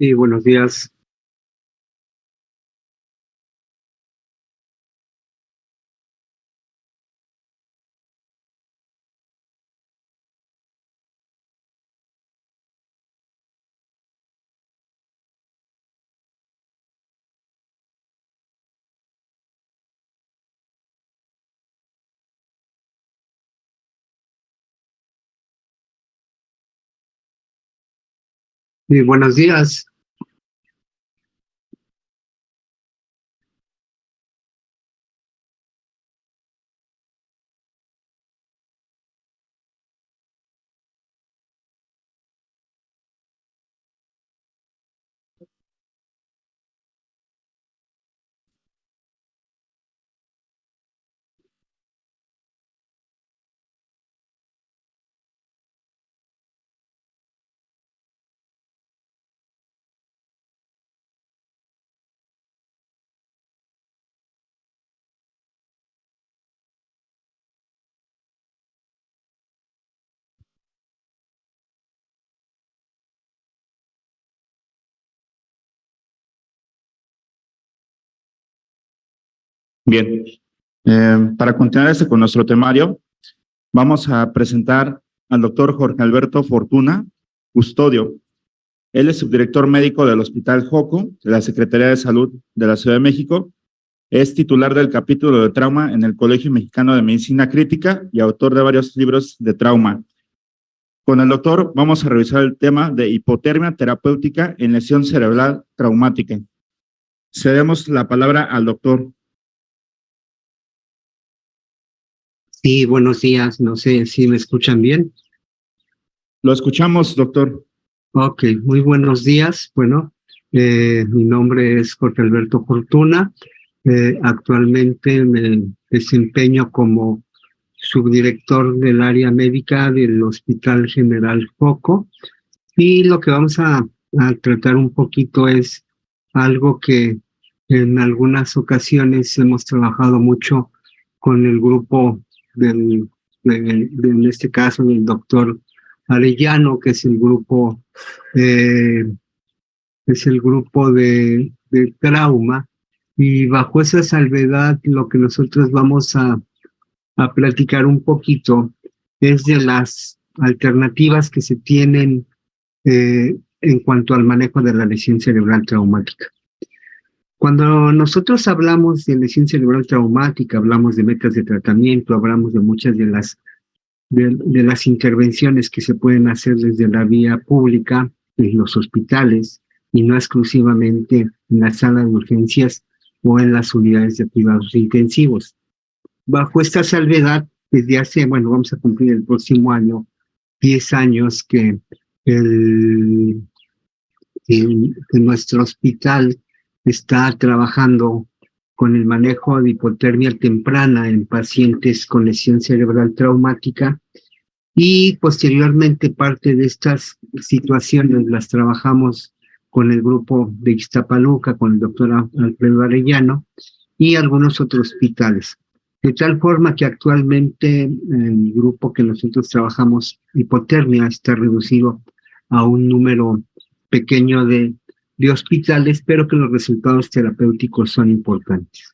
Sí, buenos días. Sí, buenos días. Bien, para continuar con nuestro temario, vamos a presentar al doctor Jorge Alberto Fortuna, custodio. Él es subdirector médico del Hospital Joco, de la Secretaría de Salud de la Ciudad de México. Es titular del capítulo de trauma en el Colegio Mexicano de Medicina Crítica y autor de varios libros de trauma. Con el doctor vamos a revisar el tema de hipotermia terapéutica en lesión cerebral traumática. Cedemos la palabra al doctor. Sí, buenos días. No sé si me escuchan bien. Lo escuchamos, doctor. Ok, muy buenos días. Bueno, mi nombre es Jorge Alberto Fortuna. Actualmente me desempeño como subdirector del área médica del Hospital General Joco. Y lo que vamos a tratar un poquito es algo que en algunas ocasiones hemos trabajado mucho con el grupo en este caso del doctor Arellano, que eh, es el grupo de trauma, y bajo esa salvedad lo que nosotros vamos a platicar un poquito es de las alternativas que se tienen en cuanto al manejo de la lesión cerebral traumática. Cuando nosotros hablamos de lesión cerebral traumática, hablamos de metas de tratamiento, hablamos de muchas de las intervenciones que se pueden hacer desde la vía pública en los hospitales y no exclusivamente en la sala de urgencias o en las unidades de cuidados intensivos. Bajo esta salvedad, desde hace, bueno, vamos a cumplir el próximo año 10 años que el en nuestro hospital está trabajando con el manejo de hipotermia temprana en pacientes con lesión cerebral traumática, y posteriormente parte de estas situaciones las trabajamos con el grupo de Ixtapaluca, con el doctor Alfredo Arellano y algunos otros hospitales. De tal forma que actualmente el grupo que nosotros trabajamos, hipotermia, está reducido a un número pequeño de hospitales, pero que los resultados terapéuticos son importantes.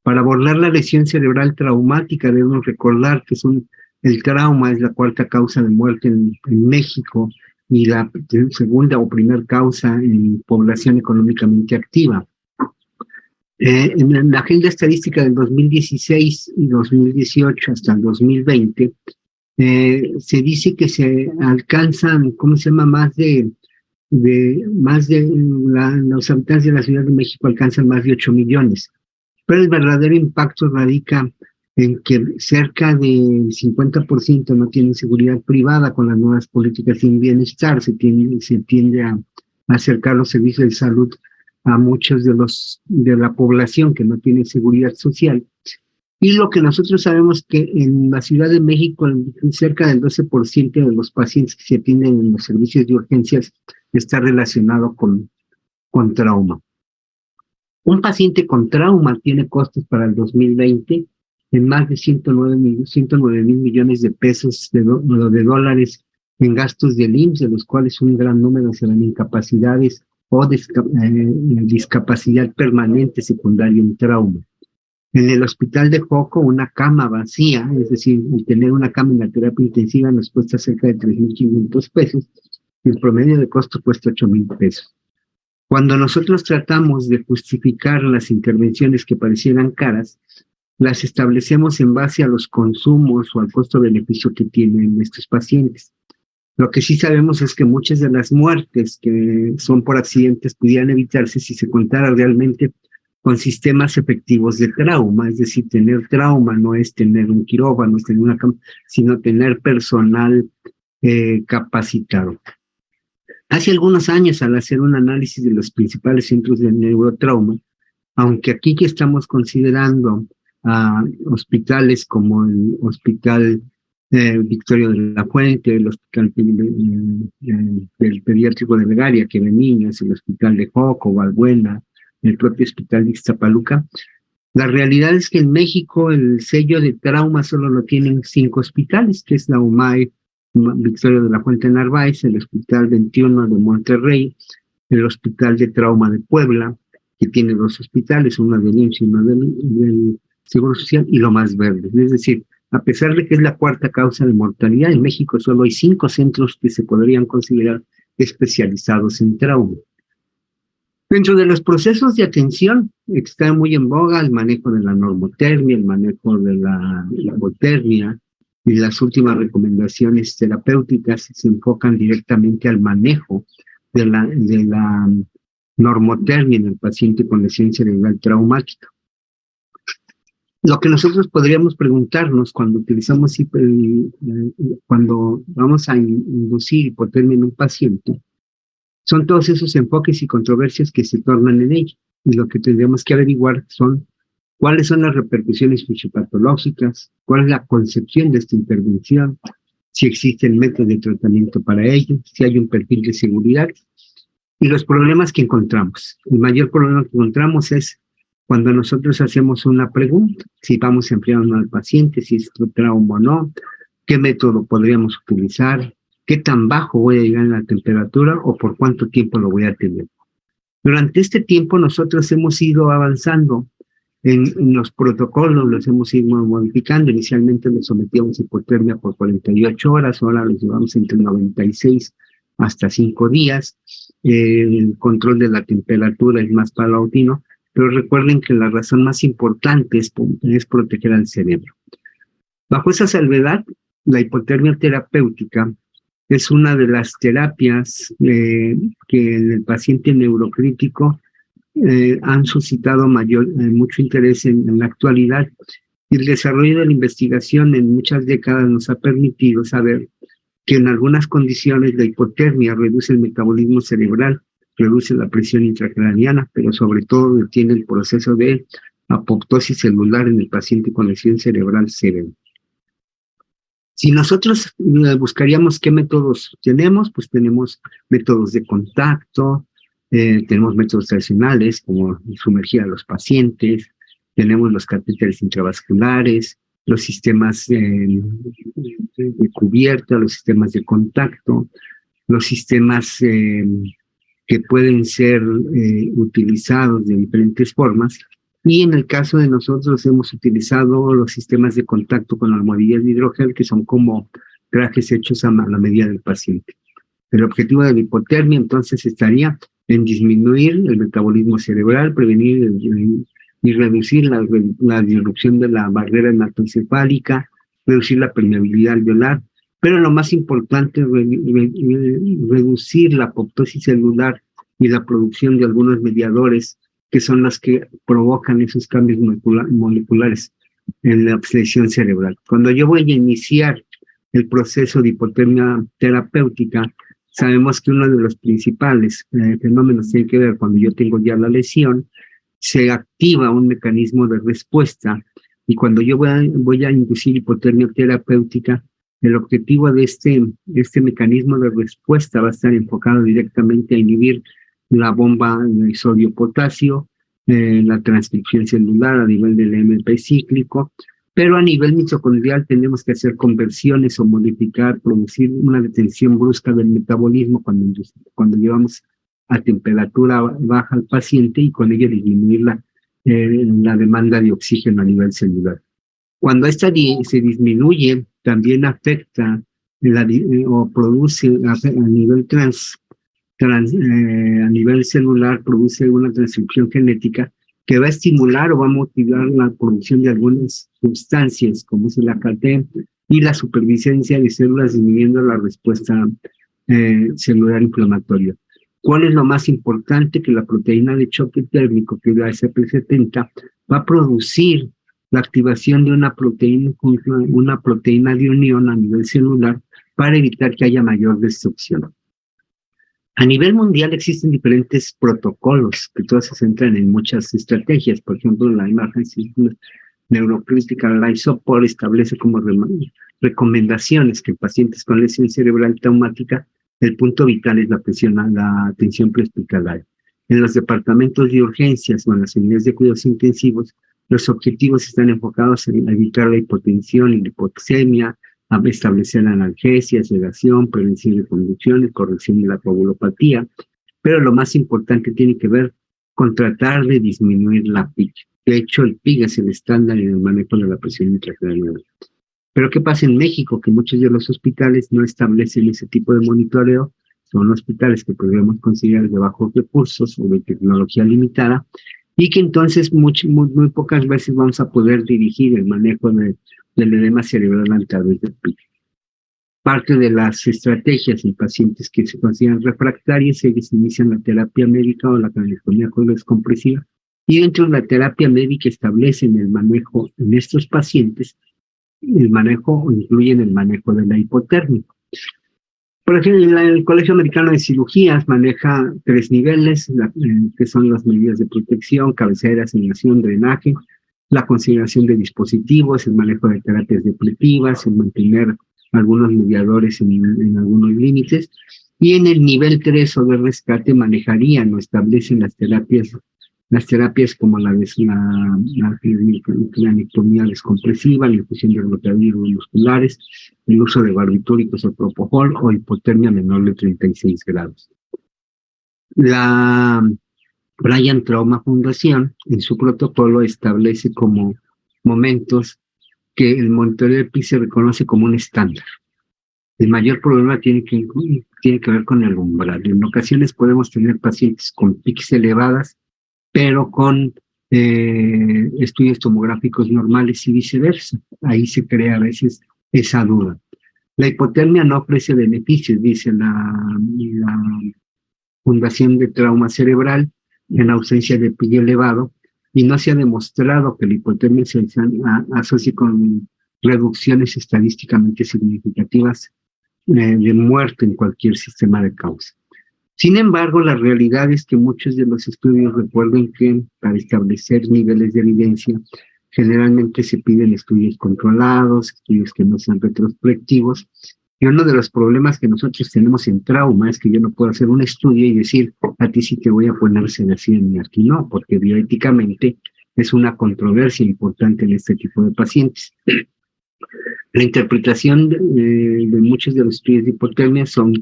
Para abordar la lesión cerebral traumática debemos recordar que el trauma es la cuarta causa de muerte en México y la segunda o primera causa en población económicamente activa. En la agenda estadística del 2016 y 2018 hasta el 2020, se dice que se alcanzan, ¿cómo se llama? Los habitantes de la Ciudad de México alcanzan más de 8 millones. Pero el verdadero impacto radica en que cerca del 50% no tienen seguridad privada. Con las nuevas políticas de bienestar se tiende a acercar los servicios de salud a muchos de la población que no tiene seguridad social. Y lo que nosotros sabemos que en la Ciudad de México cerca del 12% de los pacientes que se atienden en los servicios de urgencias está relacionado con trauma. Un paciente con trauma tiene costos para el 2020 en más de 109 mil millones de pesos de dólares en gastos del IMSS, de los cuales un gran número serán incapacidades o discapacidad permanente secundaria en trauma. En el hospital de Joco, una cama vacía, es decir, el tener una cama en la terapia intensiva nos cuesta cerca de 3,500 pesos, y el promedio de costo cuesta 8,000 pesos. Cuando nosotros tratamos de justificar las intervenciones que parecieran caras, las establecemos en base a los consumos o al costo-beneficio que tienen estos pacientes. Lo que sí sabemos es que muchas de las muertes que son por accidentes pudieran evitarse si se contara realmente con sistemas efectivos de trauma, es decir, tener trauma no es tener un quirófano, es tener una cama, sino tener personal capacitado. Hace algunos años, al hacer un análisis de los principales centros de neurotrauma, aunque aquí que estamos considerando hospitales como el Hospital Victoria de la Fuente, el Hospital del Pediátrico de Legaria, que de niños, el Hospital de Joco, Valbuena, el propio Hospital de Iztapaluca, la realidad es que en México el sello de trauma solo lo tienen 5 hospitales, que es la UMAE Victoria de la Fuente Narváez, el Hospital 21 de Monterrey, el Hospital de Trauma de Puebla, que tiene 2 hospitales, uno del IMSS y uno del Seguro Social, y lo más verde. Es decir, a pesar de que es la 4ª causa de mortalidad, en México solo hay 5 centros que se podrían considerar especializados en trauma. Dentro de los procesos de atención está muy en boga el manejo de la normotermia, el manejo de la hipotermia, y las últimas recomendaciones terapéuticas se enfocan directamente al manejo de la normotermia en el paciente con lesión cerebral traumática. Lo que nosotros podríamos preguntarnos cuando utilizamos, cuando vamos a inducir hipotermia en un paciente, son todos esos enfoques y controversias que se tornan en ella. Y lo que tendríamos que averiguar son cuáles son las repercusiones fisiopatológicas, cuál es la concepción de esta intervención, si existen métodos de tratamiento para ello, si hay un perfil de seguridad y los problemas que encontramos. El mayor problema que encontramos es cuando nosotros hacemos una pregunta, si vamos a enfriarnos al paciente, si es trauma o no, qué método podríamos utilizar, qué tan bajo voy a llegar en la temperatura o por cuánto tiempo lo voy a tener. Durante este tiempo nosotros hemos ido avanzando en los protocolos, los hemos ido modificando. Inicialmente los sometíamos a hipotermia por 48 horas, ahora los llevamos entre 96 hasta 5 días. El control de la temperatura es más paulatino, pero recuerden que la razón más importante es proteger al cerebro. Bajo esa salvedad, la hipotermia terapéutica es una de las terapias que en el paciente neurocrítico han suscitado mucho interés en la actualidad, y el desarrollo de la investigación en muchas décadas nos ha permitido saber que en algunas condiciones la hipotermia reduce el metabolismo cerebral, reduce la presión intracraniana, pero sobre todo detiene el proceso de apoptosis celular en el paciente con lesión cerebral severa. Si nosotros buscaríamos qué métodos tenemos, pues tenemos métodos de contacto, tenemos métodos tradicionales como sumergir a los pacientes, tenemos los catéteres intravasculares, los sistemas de cubierta, los sistemas de contacto, los sistemas que pueden ser utilizados de diferentes formas. Y en el caso de nosotros hemos utilizado los sistemas de contacto con almohadillas de hidrogel, que son como trajes hechos a la medida del paciente. El objetivo de la hipotermia entonces estaría en disminuir el metabolismo cerebral, prevenir y reducir la disrupción de la barrera hematocefálica, reducir la permeabilidad alveolar, pero lo más importante es reducir la apoptosis celular y la producción de algunos mediadores que son las que provocan esos cambios moleculares en la lesión cerebral. Cuando yo voy a iniciar el proceso de hipotermia terapéutica, sabemos que uno de los principales fenómenos tiene que ver cuando yo tengo ya la lesión, se activa un mecanismo de respuesta, y cuando yo voy a inducir hipotermia terapéutica, el objetivo de este mecanismo de respuesta va a estar enfocado directamente a inhibir la bomba de sodio-potasio, la transcripción celular a nivel del MP cíclico, pero a nivel mitocondrial tenemos que hacer conversiones o modificar, producir una detención brusca del metabolismo cuando llevamos a temperatura baja al paciente y con ello disminuir la demanda de oxígeno a nivel celular. Cuando esta se disminuye, también afecta o produce a nivel a nivel celular, produce una transcripción genética que va a estimular o va a motivar la producción de algunas sustancias, como es el AKT, y la supervivencia de células, disminuyendo la respuesta celular inflamatoria. ¿Cuál es lo más importante? Que la proteína de choque térmico, que es la SP70, va a producir la activación de una proteína de unión a nivel celular para evitar que haya mayor destrucción. A nivel mundial existen diferentes protocolos que todos se centran en muchas estrategias. Por ejemplo, la Emergency Neurocritical Life Support establece como recomendaciones que en pacientes con lesión cerebral traumática el punto vital es la atención prehospitalaria. En los departamentos de urgencias o en las unidades de cuidados intensivos, los objetivos están enfocados en evitar la hipotensión y la hipoxemia, a establecer analgesia, sedación, prevención de convulsiones, corrección de la coagulopatía, pero lo más importante tiene que ver con tratar de disminuir la PIC. De hecho, el PIC es el estándar en el manejo de la presión intracraniana. Pero ¿qué pasa en México? Que muchos de los hospitales no establecen ese tipo de monitoreo. Son hospitales que podríamos considerar de bajos recursos o de tecnología limitada, y que entonces muy pocas veces vamos a poder dirigir el manejo del edema cerebral a través del PIC. Parte de las estrategias en pacientes que se consideran refractarios, ellos inician la terapia médica o la craniotomía descompresiva, y dentro de la terapia médica establecen el manejo en estos pacientes. El manejo incluyen el manejo de la hipotermia. Por ejemplo, el Colegio Americano de Cirugías maneja 3 niveles, que son las medidas de protección, cabecera, asignación, drenaje, la consideración de dispositivos, el manejo de terapias depletivas, el mantener algunos mediadores en algunos límites, y en el nivel 3 o de rescate manejarían o establecen las terapias como la craniotomía descompresiva, la infusión de bloqueadores musculares, el uso de barbitúricos o propofol o hipotermia menor de 36 grados. La Bryan Trauma Fundación en su protocolo establece como momentos que el monitoreo de PIC se reconoce como un estándar. El mayor problema tiene que ver con el umbral. En ocasiones podemos tener pacientes con PICs elevadas, pero con estudios tomográficos normales y viceversa. Ahí se crea a veces esa duda. La hipotermia no ofrece beneficios, dice la Fundación de Trauma Cerebral, en ausencia de PIC elevado, y no se ha demostrado que la hipotermia se asocie con reducciones estadísticamente significativas de muerte en cualquier sistema de causa. Sin embargo, la realidad es que muchos de los estudios recuerden que para establecer niveles de evidencia generalmente se piden estudios controlados, estudios que no sean retrospectivos, y uno de los problemas que nosotros tenemos en trauma es que yo no puedo hacer un estudio y decir, a ti sí te voy a poner sedación y aquí no, porque bioéticamente es una controversia importante en este tipo de pacientes. La interpretación de muchos de los estudios de hipotermia son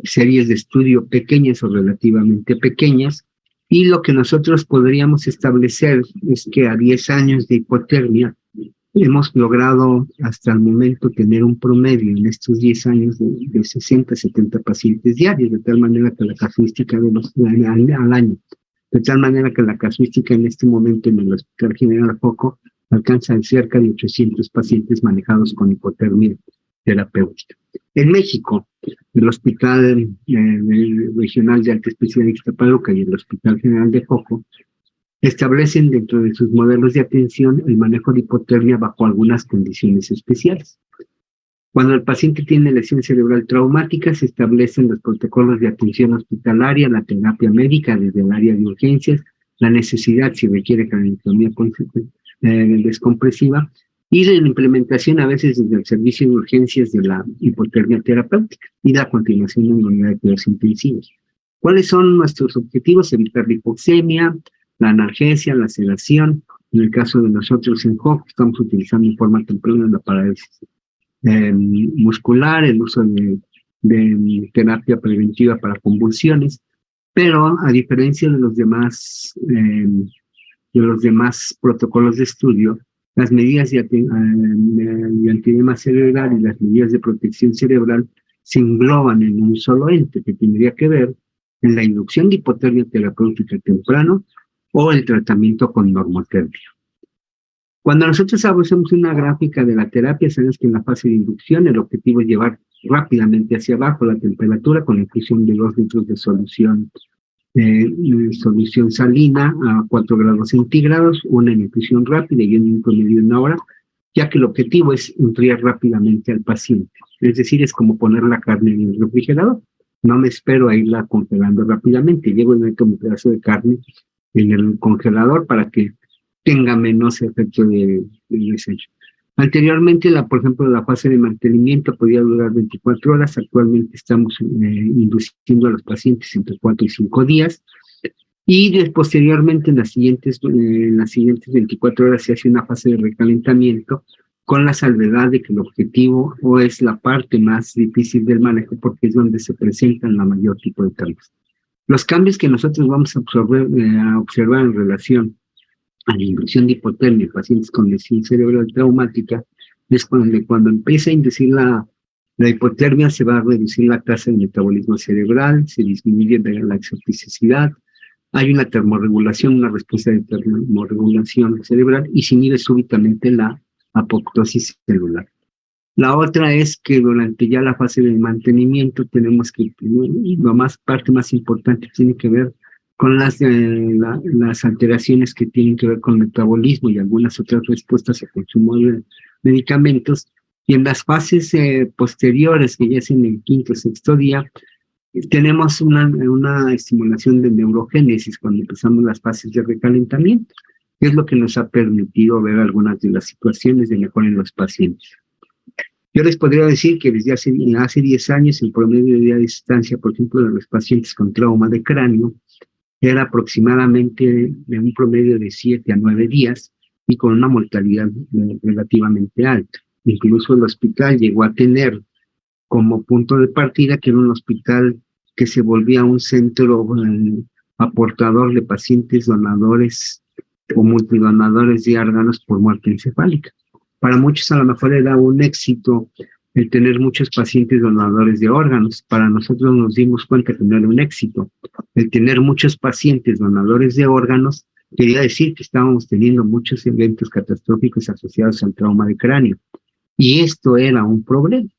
series de estudio pequeñas o relativamente pequeñas, y lo que nosotros podríamos establecer es que a 10 años de hipotermia hemos logrado hasta el momento tener un promedio en estos 10 años de 60 a 70 pacientes diarios, de tal manera que la casuística al año, de tal manera que la casuística en este momento en el Hospital General Joco alcanza cerca de 800 pacientes manejados con hipotermia terapéutica. En México, el Hospital Regional de Alta Especialidad de Ixtapaluca y el Hospital General de Joco establecen dentro de sus modelos de atención el manejo de hipotermia bajo algunas condiciones especiales. Cuando el paciente tiene lesión cerebral traumática, se establecen los protocolos de atención hospitalaria, la terapia médica desde el área de urgencias, la necesidad si requiere craniotomía descompresiva, y la implementación a veces desde el servicio de urgencias de la hipotermia terapéutica y la continuación en la unidad de cuidados intensivos. ¿Cuáles son nuestros objetivos? Evitar la hipoxemia, la analgesia, la sedación. En el caso de nosotros en JOC, estamos utilizando en forma temprana la parálisis muscular, el uso de de terapia preventiva para convulsiones, pero a diferencia de los demás protocolos de estudio, las medidas de antiedema cerebral y las medidas de protección cerebral se engloban en un solo ente que tendría que ver en la inducción de hipotermia terapéutica temprano o el tratamiento con normotermia. Cuando nosotros hacemos una gráfica de la terapia, sabemos que en la fase de inducción el objetivo es llevar rápidamente hacia abajo la temperatura con la infusión de 2 litros de solución salina a 4 grados centígrados, una en infusión rápida y en un promedio de 1 hora, ya que el objetivo es enfriar rápidamente al paciente. Es decir, es como poner la carne en el refrigerador. No me espero a irla congelando rápidamente. Llego y meto un pedazo de carne en el congelador para que tenga menos efecto de desecho. Anteriormente, por ejemplo, la fase de mantenimiento podía durar 24 horas. Actualmente estamos induciendo a los pacientes entre 4 y 5 días. Y posteriormente, en las siguientes 24 horas, se hace una fase de recalentamiento con la salvedad de que el objetivo o es la parte más difícil del manejo porque es donde se presentan la mayor tipo de cambios. Los cambios que nosotros vamos a observar en relación a la inducción de hipotermia en pacientes con lesión cerebral traumática es cuando empieza a inducir la hipotermia, se va a reducir la tasa de metabolismo cerebral, se disminuye la exoticidad, hay una termorregulación, una respuesta de termorregulación cerebral y se inhibe súbitamente la apoptosis celular. La otra es que durante ya la fase de mantenimiento tenemos que, parte más importante tiene que ver con las alteraciones que tienen que ver con el metabolismo y algunas otras respuestas al consumo de medicamentos. Y en las fases posteriores, que ya es en el 5º o 6º día, tenemos una estimulación de neurogénesis cuando empezamos las fases de recalentamiento, que es lo que nos ha permitido ver algunas de las situaciones de mejora en los pacientes. Yo les podría decir que desde hace 10 años el promedio de día de estancia, por ejemplo, de los pacientes con trauma de cráneo, era aproximadamente de un promedio de 7 a 9 días y con una mortalidad relativamente alta. Incluso el hospital llegó a tener como punto de partida que era un hospital que se volvía un centro aportador de pacientes donadores o multidonadores de órganos por muerte encefálica. Para muchos a lo mejor era un éxito el tener muchos pacientes donadores de órganos. Para nosotros nos dimos cuenta que no era un éxito. El tener muchos pacientes donadores de órganos quería decir que estábamos teniendo muchos eventos catastróficos asociados al trauma de cráneo. Y esto era un problema.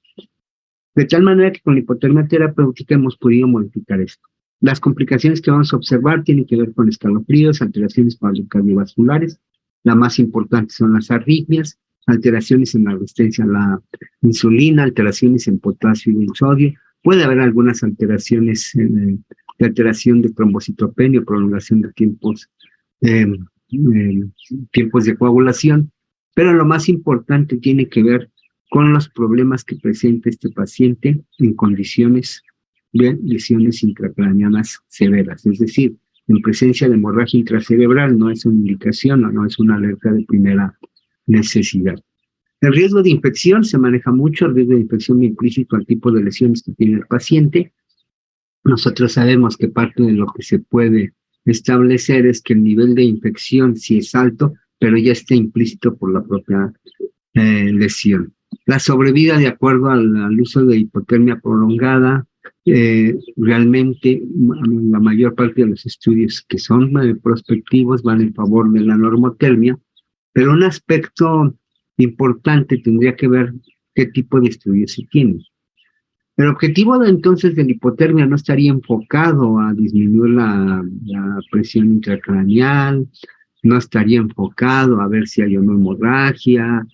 De tal manera que con la hipotermia terapéutica hemos podido modificar esto. Las complicaciones que vamos a observar tienen que ver con escalofríos, alteraciones cardiovasculares. La más importante son las arritmias, alteraciones en la resistencia a la insulina, alteraciones en potasio y en sodio. Puede haber algunas alteraciones de alteración de trombocitopenia, prolongación de tiempos de coagulación, pero lo más importante tiene que ver con los problemas que presenta este paciente en condiciones de lesiones intracraneanas severas, es decir, en presencia de hemorragia intracerebral. No es una indicación o no es una alerta de primera necesidad. El riesgo de infección se maneja mucho, el riesgo de infección implícito al tipo de lesiones que tiene el paciente. Nosotros sabemos que parte de lo que se puede establecer es que el nivel de infección sí es alto, pero ya está implícito por la propia lesión. La sobrevida de acuerdo al uso de hipotermia prolongada, realmente la mayor parte de los estudios que son prospectivos van en favor de la normotermia, pero un aspecto importante tendría que ver qué tipo de estudios se tienen. El objetivo entonces de la hipotermia no estaría enfocado a disminuir la presión intracraneal, no estaría enfocado a ver si hay o no hemorragia.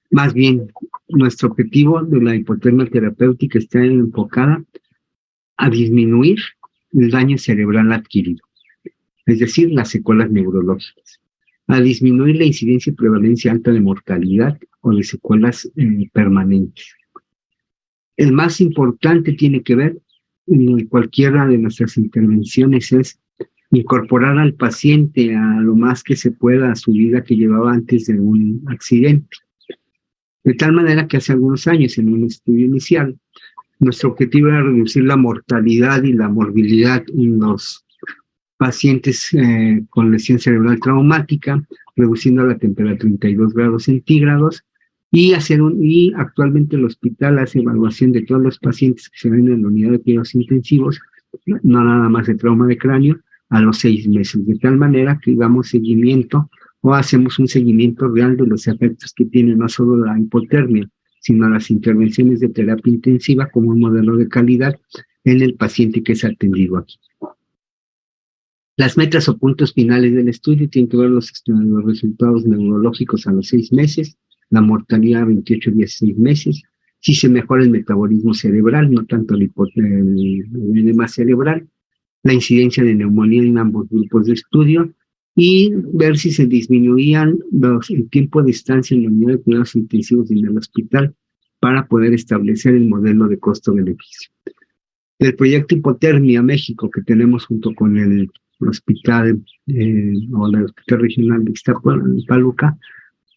Más bien, nuestro objetivo de la hipotermia terapéutica está enfocada a disminuir el daño cerebral adquirido, es decir, las secuelas neurológicas, a disminuir la incidencia y prevalencia alta de mortalidad o de secuelas permanentes. El más importante tiene que ver en cualquiera de nuestras intervenciones es incorporar al paciente a lo más que se pueda a su vida que llevaba antes de un accidente. De tal manera que hace algunos años, en un estudio inicial, Nuestro objetivo era reducir la mortalidad y la morbilidad en los pacientes con lesión cerebral traumática, reduciendo la temperatura a 32 grados centígrados, y actualmente el hospital hace evaluación de todos los pacientes que se ven en la unidad de cuidados intensivos, no nada más de trauma de cráneo, a los 6 meses, de tal manera que damos seguimiento o hacemos un seguimiento real de los efectos que tiene no solo la hipotermia, sino las intervenciones de terapia intensiva como un modelo de calidad en el paciente que es atendido aquí. Las metas o puntos finales del estudio tienen que ver los resultados neurológicos a los 6 meses, la mortalidad a 28 días, 6 meses, si se mejora el metabolismo cerebral, no tanto el edema cerebral, la incidencia de neumonía en ambos grupos de estudio, y ver si se disminuían el tiempo de estancia en la unidad de cuidados intensivos en el hospital para poder establecer el modelo de costo-beneficio. Del proyecto Hipotermia México que tenemos junto con el hospital o el hospital regional de Ixtapaluca,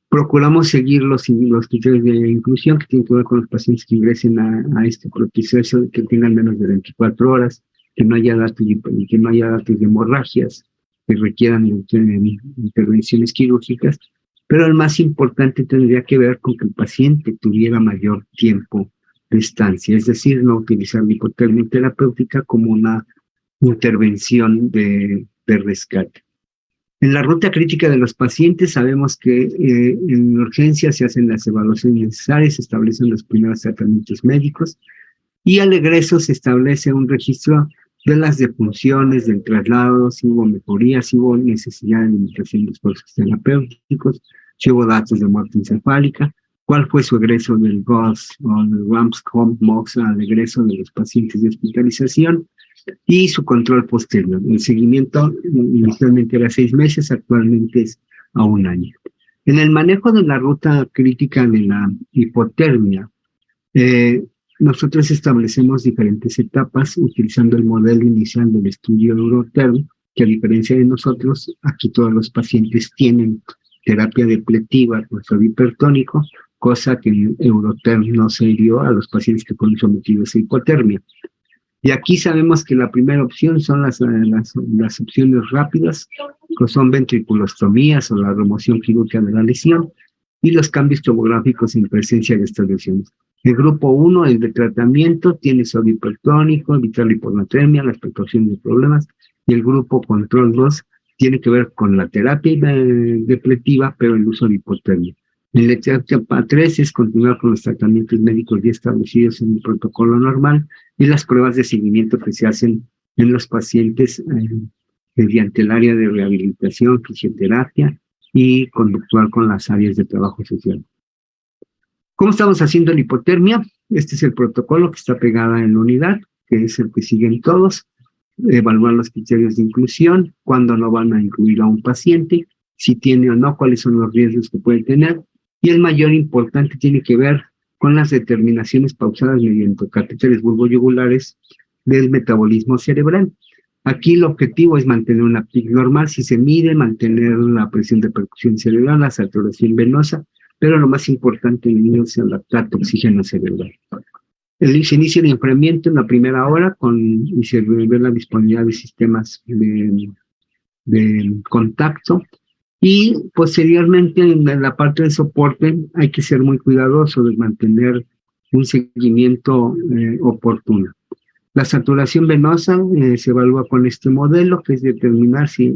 procuramos seguir los criterios de inclusión que tienen que ver con los pacientes que ingresen a este proceso, que tengan menos de 24 horas, que no haya datos de hemorragias, que requieran intervenciones quirúrgicas, pero el más importante tendría que ver con que el paciente tuviera mayor tiempo de estancia, es decir, no utilizar la hipotermia terapéutica como una intervención de rescate. En la ruta crítica de los pacientes sabemos que en urgencia se hacen las evaluaciones necesarias, se establecen los primeros tratamientos médicos y al egreso se establece un registro de las defunciones, del traslado, si hubo mejorías, si hubo necesidad de limitación de esfuerzos terapéuticos, si hubo datos de muerte encefálica, cuál fue su egreso del GOS o del RAMS-COMP-MOX al egreso de los pacientes de hospitalización y su control posterior. El seguimiento inicialmente era 6 meses, actualmente es a 1 año. En el manejo de la ruta crítica de la hipotermia, nosotros establecemos diferentes etapas utilizando el modelo inicial del estudio Euroterm, que a diferencia de nosotros, aquí todos los pacientes tienen terapia depletiva con sodio hipertónico, cosa que en Euroterm no se dio a los pacientes que fueron sometidos a hipotermia. Y aquí sabemos que la primera opción son las opciones rápidas, que son ventriculostomías o la remoción quirúrgica de la lesión, y los cambios tomográficos en presencia de estas lesiones. El grupo 1, el de tratamiento, tiene sodio hipertónico, evitar la hiponatremia, la expectación de problemas, y el grupo control 2 tiene que ver con la terapia depletiva, pero el uso de hipotermia. En la etapa 3 es continuar con los tratamientos médicos ya establecidos en el protocolo normal y las pruebas de seguimiento que se hacen en los pacientes mediante el área de rehabilitación, fisioterapia y conductual con las áreas de trabajo social. ¿Cómo estamos haciendo la hipotermia? Este es el protocolo que está pegada en la unidad, que es el que siguen todos. Evaluar los criterios de inclusión, cuándo no van a incluir a un paciente, si tiene o no, cuáles son los riesgos que puede tener. Y el mayor importante tiene que ver con las determinaciones pausadas mediante catéteres bulboyugulares del metabolismo cerebral. Aquí el objetivo es mantener una PIC normal, si se mide, mantener la presión de percusión cerebral, la saturación venosa, pero lo más importante en el niño es el lactato oxígeno cerebral. Se inicia el enfriamiento en la primera hora y se ve la disponibilidad de sistemas de contacto. Y posteriormente en la parte de soporte hay que ser muy cuidadoso de mantener un seguimiento oportuno. La saturación venosa se evalúa con este modelo, que es determinar si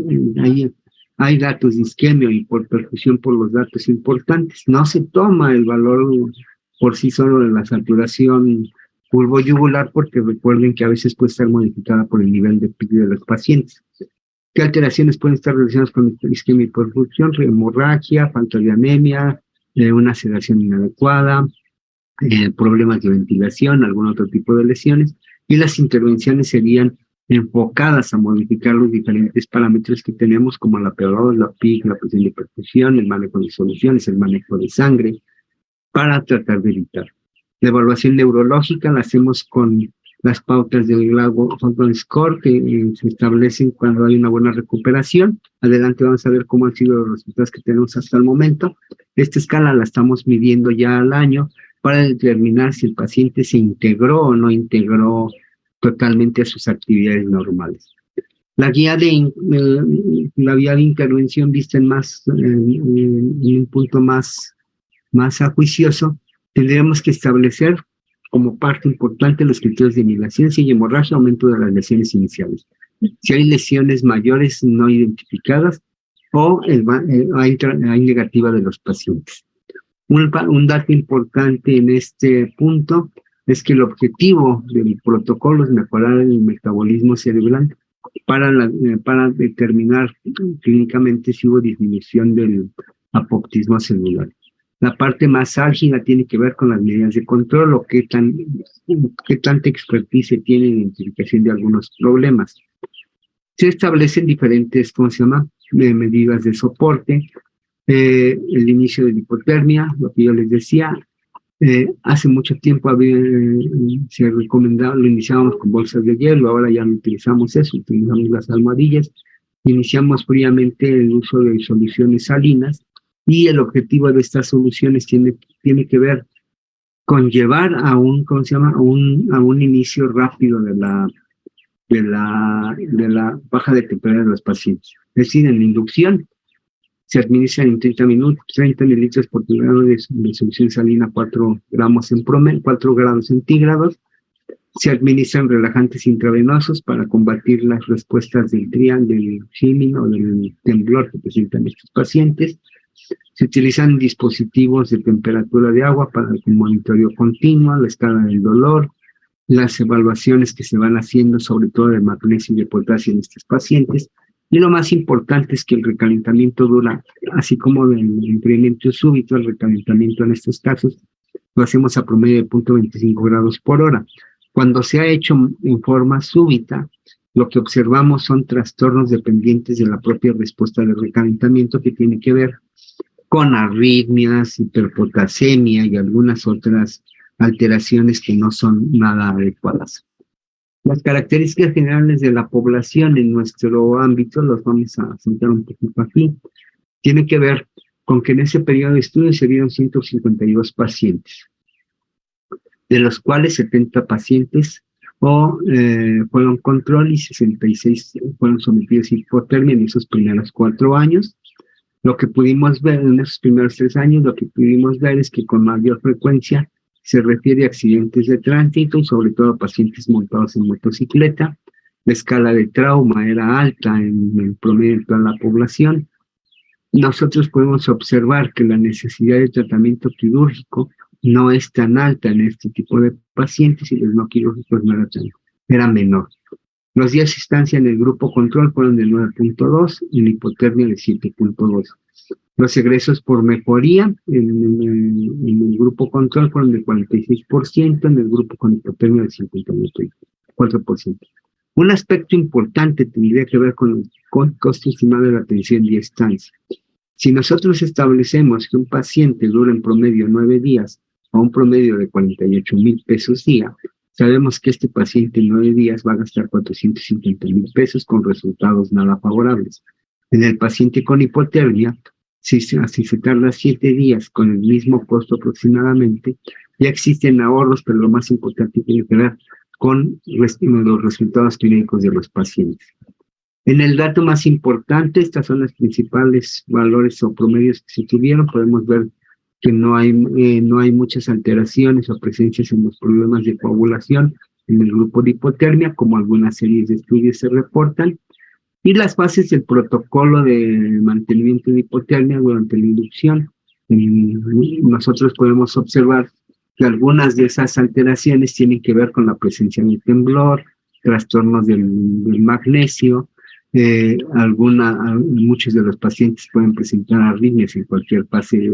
hay datos de isquemia y por perfusión por los datos importantes. No se toma el valor por sí solo de la saturación bulboyugular porque recuerden que a veces puede estar modificada por el nivel de PIC de los pacientes. ¿Qué alteraciones pueden estar relacionadas con isquemia y perfusión? Hemorragia, falta de anemia, una sedación inadecuada, problemas de ventilación, algún otro tipo de lesiones, y las intervenciones serían enfocadas a modificar los diferentes parámetros que tenemos, como la PO2, la PIC, la presión de perfusión, el manejo de soluciones, el manejo de sangre, para tratar de evitar. La evaluación neurológica la hacemos con las pautas del Glasgow Score que se establecen cuando hay una buena recuperación. Adelante vamos a ver cómo han sido los resultados que tenemos hasta el momento. Esta escala la estamos midiendo ya al año para determinar si el paciente se integró o no integró totalmente a sus actividades normales. La vía de intervención vista en un punto más ajuicioso, tendríamos que establecer como parte importante los criterios de migración y hemorragia, aumento de las lesiones iniciales. Si hay lesiones mayores no identificadas o hay negativa de los pacientes. Un dato importante en este punto es que el objetivo del protocolo es mejorar el metabolismo cerebral para determinar clínicamente si hubo disminución del apoptismo celular. La parte más álgida tiene que ver con las medidas de control o qué tanta expertise se tiene en identificación de algunos problemas. Se establecen diferentes, medidas de soporte, el inicio de la hipotermia, lo que yo les decía. Hace mucho tiempo se recomendaba, lo iniciábamos con bolsas de hielo, ahora ya no utilizamos eso, utilizamos las almohadillas. Iniciamos fríamente el uso de soluciones salinas y el objetivo de estas soluciones tiene que ver con llevar a un inicio rápido de la baja de temperatura de los pacientes. Es decir, en la inducción se administran en 30 minutos, 30 mililitros por grado de solución salina, 4 gramos en promedio, 4 grados centígrados. Se administran relajantes intravenosos para combatir las respuestas del trián, del shimming o del temblor que presentan estos pacientes. Se utilizan dispositivos de temperatura de agua para el monitoreo continuo, la escala del dolor, las evaluaciones que se van haciendo, sobre todo de magnesio y de potasio en estos pacientes. Y lo más importante es que el recalentamiento dura, así como el incremento súbito, el recalentamiento en estos casos, lo hacemos a promedio de 0.25 grados por hora. Cuando se ha hecho en forma súbita, lo que observamos son trastornos dependientes de la propia respuesta del recalentamiento que tiene que ver con arritmias, hiperpotasemia y algunas otras alteraciones que no son nada adecuadas. Las características generales de la población en nuestro ámbito, los vamos a sentar un poquito aquí, tiene que ver con que en ese periodo de estudio se dieron 152 pacientes, de los cuales 70 pacientes fueron control y 66 fueron sometidos a hipotermia en esos primeros 4 años. Lo que pudimos ver en esos primeros 3 años, lo que pudimos ver es que con mayor frecuencia se refiere a accidentes de tránsito, sobre todo a pacientes montados en motocicleta. La escala de trauma era alta en el promedio de toda la población. Nosotros podemos observar que la necesidad de tratamiento quirúrgico no es tan alta en este tipo de pacientes y los no quirúrgicos era menor. Los días de estancia en el grupo control fueron de 9.2 y la hipotermia de 7.2. Los egresos por mejoría en el grupo control fueron del 46%, en el grupo con hipotermia del 54%. Un aspecto importante tendría que ver con el costo estimado de la atención de estancia. Si nosotros establecemos que un paciente dura en promedio 9 días a un promedio de 48,000 pesos día, sabemos que este paciente en 9 días va a gastar 450,000 pesos con resultados nada favorables. En el paciente con hipotermia, si se tarda 7 días con el mismo costo aproximadamente, ya existen ahorros, pero lo más importante tiene que ver con los resultados clínicos de los pacientes. En el dato más importante, estas son los principales valores o promedios que se tuvieron. Podemos ver que no hay muchas alteraciones o presencias en los problemas de coagulación en el grupo de hipotermia, como algunas series de estudios se reportan. Y las bases del protocolo de mantenimiento de hipotermia durante la inducción. Nosotros podemos observar que algunas de esas alteraciones tienen que ver con la presencia del temblor, trastornos del magnesio. Muchos de los pacientes pueden presentar arritmias en cualquier fase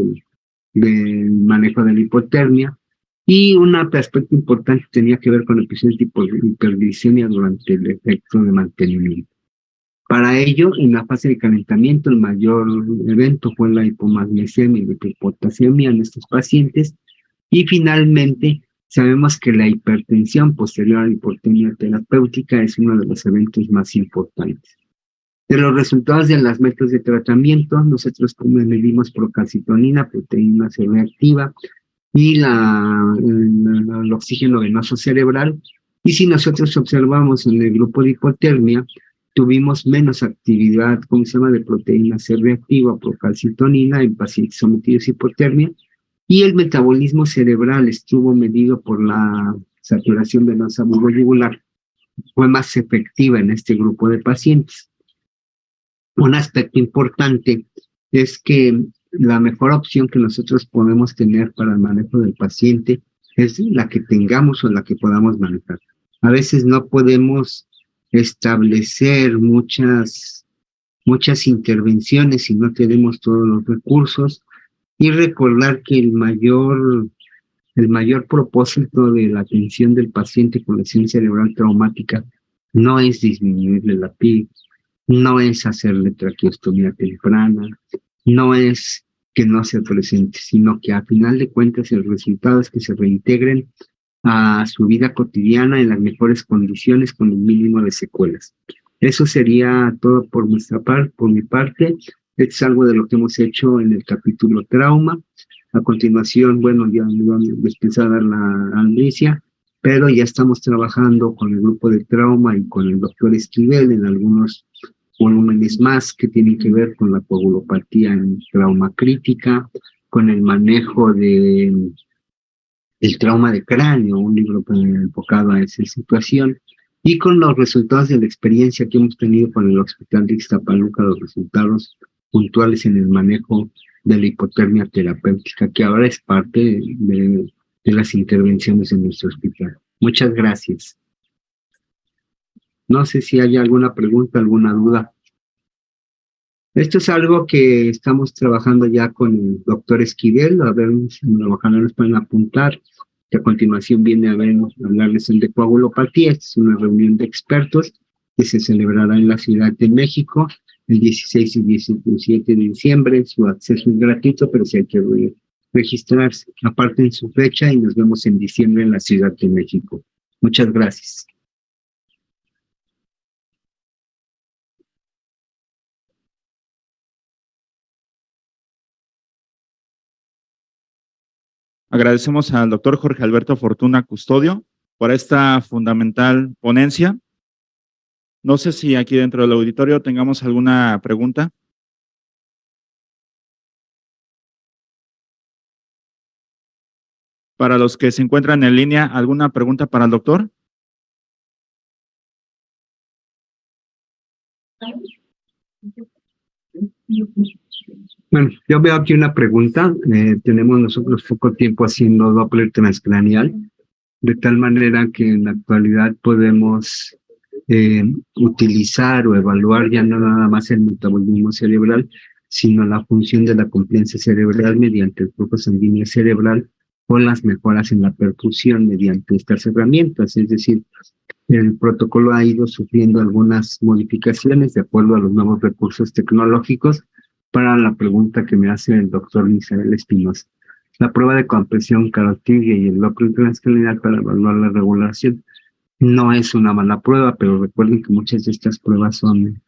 del manejo de la hipotermia. Y un aspecto importante tenía que ver con episodios de hiperglicemia durante el efecto de mantenimiento. Para ello, en la fase de calentamiento, el mayor evento fue la hipomagnesemia y la hipopotasemia en estos pacientes. Y finalmente, sabemos que la hipertensión posterior a la hipotermia terapéutica es uno de los eventos más importantes. De los resultados de los métodos de tratamiento, nosotros medimos procalcitonina, proteína C reactiva, y el oxígeno venoso cerebral. Y si nosotros observamos en el grupo de hipotermia, tuvimos menos actividad, ¿cómo se llama?, de proteína C reactiva por calcitonina en pacientes sometidos a hipotermia, y el metabolismo cerebral estuvo medido por la saturación venosa yugular, fue más efectiva en este grupo de pacientes. Un aspecto importante es que la mejor opción que nosotros podemos tener para el manejo del paciente es la que tengamos o la que podamos manejar. A veces no podemos establecer muchas intervenciones si no tenemos todos los recursos, y recordar que el mayor propósito de la atención del paciente con lesión cerebral traumática no es disminuirle la PIB, no es hacerle traqueostomía temprana, no es que no sea presente, sino que a final de cuentas el resultado es que se reintegren a su vida cotidiana en las mejores condiciones con el mínimo de secuelas. Eso sería todo por mi parte. Es algo de lo que hemos hecho en el capítulo trauma. A continuación, bueno, ya me van a empezar a dar la amnesia, pero ya estamos trabajando con el grupo de trauma y con el doctor Esquivel en algunos volúmenes más que tienen que ver con la coagulopatía en trauma crítica, con el manejo el trauma de cráneo, un libro enfocado a esa situación, y con los resultados de la experiencia que hemos tenido con el Hospital de Ixtapaluca, los resultados puntuales en el manejo de la hipotermia terapéutica, que ahora es parte de las intervenciones en nuestro hospital. Muchas gracias. No sé si hay alguna pregunta, alguna duda. Esto es algo que estamos trabajando ya con el doctor Esquivel, a ver si ojalá nos pueden apuntar, que a continuación viene a hablarles el de coagulopatía. Esta es una reunión de expertos que se celebrará en la Ciudad de México el 16 y 17 de diciembre. Su acceso es gratuito, pero sí hay que registrarse. Aparten su fecha y nos vemos en diciembre en la Ciudad de México. Muchas gracias. Agradecemos al doctor Jorge Alberto Fortuna Custodio por esta fundamental ponencia. No sé si aquí dentro del auditorio tengamos alguna pregunta. Para los que se encuentran en línea, ¿alguna pregunta para el doctor? Bueno, yo veo aquí una pregunta. Tenemos nosotros poco tiempo haciendo Doppler transcranial, de tal manera que en la actualidad podemos utilizar o evaluar ya no nada más el metabolismo cerebral, sino la función de la competencia cerebral mediante el flujo sanguíneo cerebral o las mejoras en la perfusión mediante estas herramientas. Es decir, el protocolo ha ido sufriendo algunas modificaciones de acuerdo a los nuevos recursos tecnológicos. Para la pregunta que me hace el doctor Misael Espinosa, la prueba de compresión carotidia y el Doppler transcranial para evaluar la regulación no es una mala prueba, pero recuerden que muchas de estas pruebas son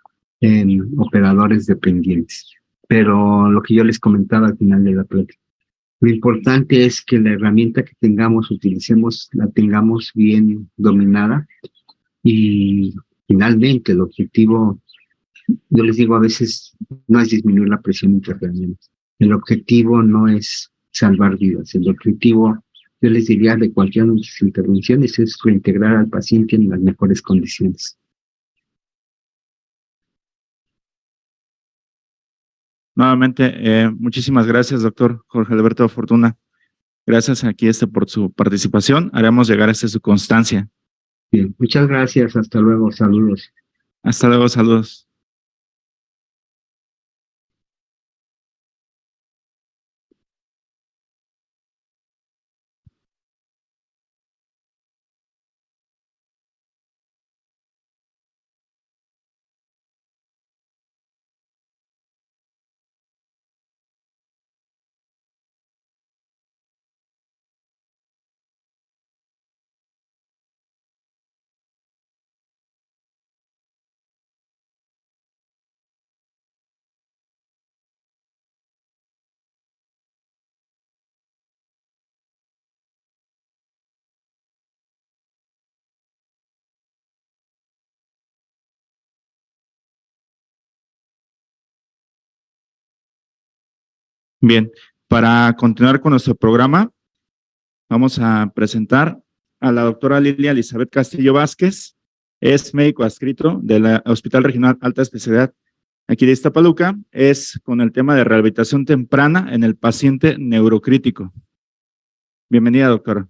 operadores dependientes. Pero lo que yo les comentaba al final de la plática, lo importante es que la herramienta que tengamos, utilicemos, la tengamos bien dominada, y finalmente el objetivo, yo les digo a veces, no es disminuir la presión intracraniana. El objetivo no es salvar vidas. El objetivo, yo les diría, de cualquiera de nuestras intervenciones es reintegrar al paciente en las mejores condiciones. Nuevamente, muchísimas gracias, doctor Jorge Alberto Fortuna. Gracias aquí por su participación. Haremos llegar su constancia. Bien, muchas gracias. Hasta luego. Saludos. Hasta luego. Saludos. Bien, para continuar con nuestro programa, vamos a presentar a la doctora Lilia Elizabeth Castillo Vázquez. Es médico adscrito del Hospital Regional Alta Especialidad aquí de Iztapaluca. Es con el tema de rehabilitación temprana en el paciente neurocrítico. Bienvenida, doctora.